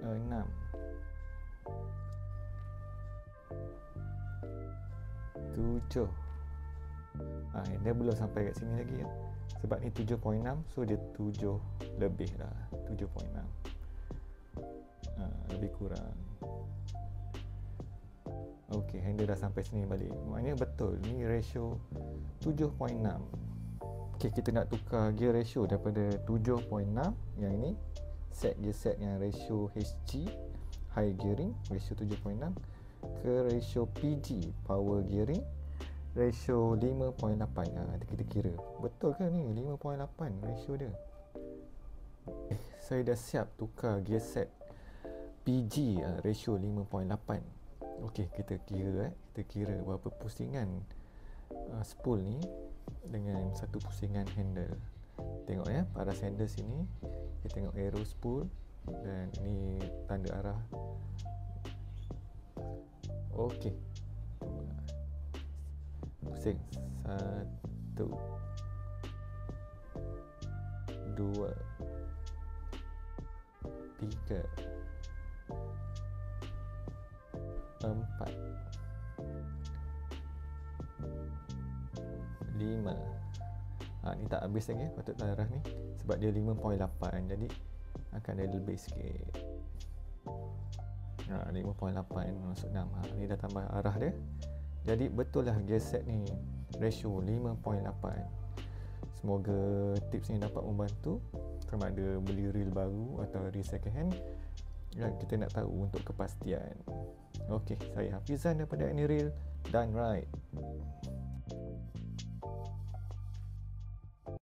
6 7. Dia belum sampai kat sini lagi ya. Sebab ni 7.6, so dia 7 lebih lah, 7.6. Lebih kurang. Okey, handle dah sampai sini balik. Maknanya betul, ni ratio 7.6. Okey, kita nak tukar gear ratio daripada 7.6 yang ini, set gear set yang ratio HG, high gearing, ratio 7.6, ke ratio PG, power gearing, ratio 5.8. Kita kira betul ke ni 5.8 ratio dia. Saya dah siap tukar gear set PG, ratio 5.8. Okey, kita kira berapa pusingan spool ni dengan satu pusingan handle. Tengok ya, paras handle sini, kita tengok arrow spool dan ini tanda arah. Okey, pusing 1 2 3 4 5. Ni tak habis lagi, patut arah ni sebab dia 5.8, jadi akan ada lebih sikit. 5.8 masuk 6. Ni dah tambah arah dia. Jadi betul lah gear set ni ratio 5.8. Semoga tips ni dapat membantu sama ada beli reel baru atau reel second hand yang kita nak tahu untuk kepastian. Okey, saya Hafizan daripada Any Reel. Done right.